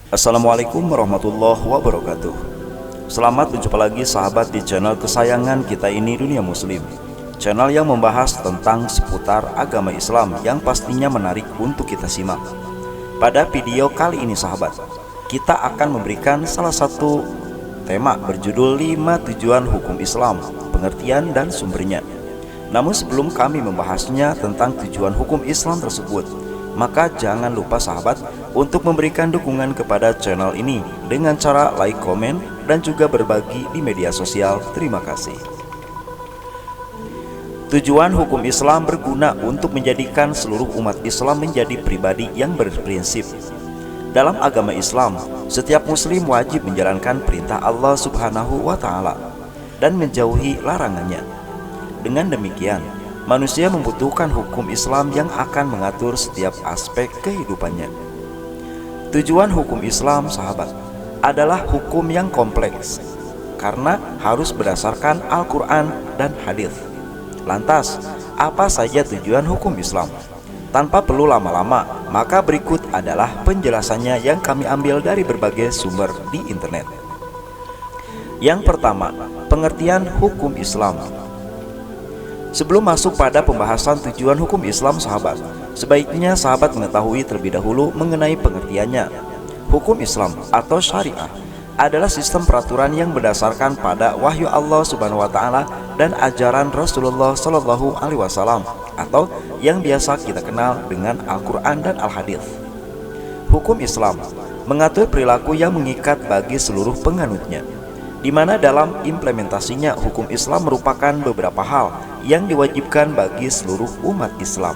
Assalamualaikum warahmatullahi wabarakatuh. Selamat berjumpa lagi sahabat di channel kesayangan kita ini, Dunia Muslim. Channel yang membahas tentang seputar agama Islam yang pastinya menarik untuk kita simak. Pada video kali ini sahabat, kita akan memberikan salah satu tema berjudul 5 tujuan hukum Islam, pengertian dan sumbernya. Namun sebelum kami membahasnya tentang tujuan hukum Islam tersebut, maka jangan lupa sahabat untuk memberikan dukungan kepada channel ini dengan cara like, komen, dan juga berbagi di media sosial. Terima kasih. Tujuan hukum Islam berguna untuk menjadikan seluruh umat Islam menjadi pribadi yang berprinsip. Dalam agama Islam, setiap muslim wajib menjalankan perintah Allah Subhanahu wa Ta'ala dan menjauhi larangannya. Dengan demikian, manusia membutuhkan hukum Islam yang akan mengatur setiap aspek kehidupannya. Tujuan hukum Islam sahabat adalah hukum yang kompleks karena harus berdasarkan Al-Quran dan hadis. Lantas, apa saja tujuan hukum Islam? Tanpa perlu lama-lama, maka berikut adalah penjelasannya yang kami ambil dari berbagai sumber di internet. Yang pertama, pengertian hukum Islam. Sebelum masuk pada pembahasan tujuan hukum Islam sahabat, sebaiknya sahabat mengetahui terlebih dahulu mengenai pengertiannya. Hukum Islam atau syariah adalah sistem peraturan yang berdasarkan pada wahyu Allah Subhanahu wa Ta'ala dan ajaran Rasulullah Shallallahu Alaihi Wasallam atau yang biasa kita kenal dengan Al-Quran dan Al-Hadis. Hukum Islam mengatur perilaku yang mengikat bagi seluruh penganutnya, di mana dalam implementasinya hukum Islam merupakan beberapa hal yang diwajibkan bagi seluruh umat Islam.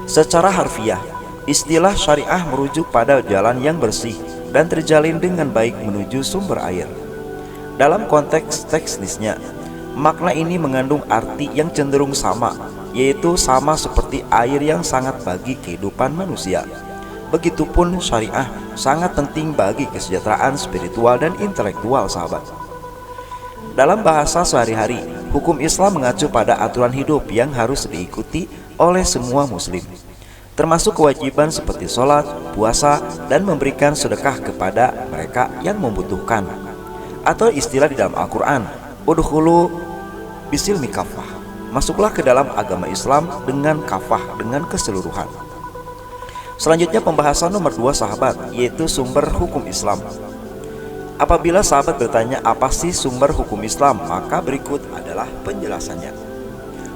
Secara harfiah, istilah syariah merujuk pada jalan yang bersih dan terjalin dengan baik menuju sumber air. Dalam konteks teknisnya, makna ini mengandung arti yang cenderung sama, yaitu sama seperti air yang sangat bagi kehidupan manusia. Begitupun syariah sangat penting bagi kesejahteraan spiritual dan intelektual sahabat. Dalam bahasa sehari-hari, hukum Islam mengacu pada aturan hidup yang harus diikuti oleh semua muslim, termasuk kewajiban seperti sholat, puasa, dan memberikan sedekah kepada mereka yang membutuhkan. Atau istilah di dalam Al-Quran, udkhulu bisilmi kafah, masuklah ke dalam agama Islam dengan kafah, dengan keseluruhan. Selanjutnya pembahasan nomor 2 sahabat, yaitu sumber hukum Islam. Apabila sahabat bertanya apa sih sumber hukum Islam, maka berikut adalah penjelasannya.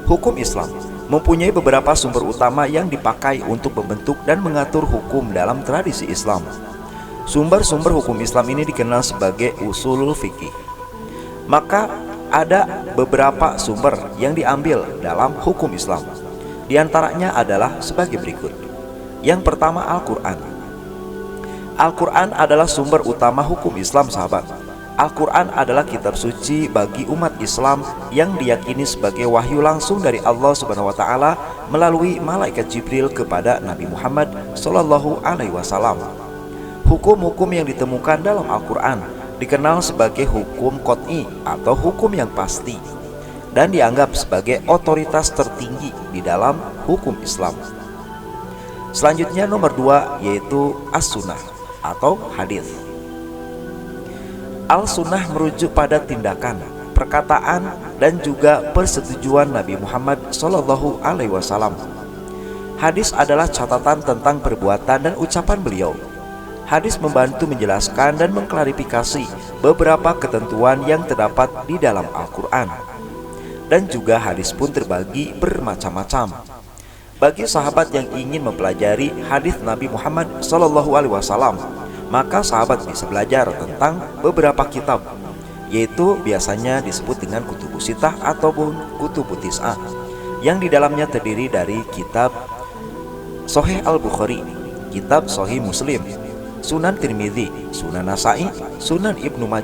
Hukum Islam mempunyai beberapa sumber utama yang dipakai untuk membentuk dan mengatur hukum dalam tradisi Islam. Sumber-sumber hukum Islam ini dikenal sebagai usulul fikih. Maka ada beberapa sumber yang diambil dalam hukum Islam. Di antaranya adalah sebagai berikut. Yang pertama, Al-Quran. Al-Quran adalah sumber utama hukum Islam sahabat. Al-Quran adalah kitab suci bagi umat Islam yang diyakini sebagai wahyu langsung dari Allah Subhanahu wa Ta'ala melalui malaikat Jibril kepada Nabi Muhammad Sallallahu Alaihi Wasallam. Hukum-hukum yang ditemukan dalam Al-Quran dikenal sebagai hukum qot'i atau hukum yang pasti dan dianggap sebagai otoritas tertinggi di dalam hukum Islam. Selanjutnya nomor 2 yaitu As-Sunnah atau hadis. Al-Sunnah merujuk pada tindakan, perkataan, dan juga persetujuan Nabi Muhammad Sallallahu Alaihi Wasallam. Hadis adalah catatan tentang perbuatan dan ucapan beliau. Hadis membantu menjelaskan dan mengklarifikasi beberapa ketentuan yang terdapat di dalam Al-Quran. Dan juga hadis pun terbagi bermacam-macam. Bagi sahabat yang ingin mempelajari hadis Nabi Muhammad Sallallahu Alaihi Wasallam, maka sahabat bisa belajar tentang beberapa kitab, yaitu biasanya disebut dengan kutubus sittah ataupun kutubus tis'ah, yang di dalamnya terdiri dari kitab Sahih Al-Bukhari, kitab Sahih Muslim, Sunan Tirmidzi, Sunan Nasa'i, Sunan Ibnu Majah,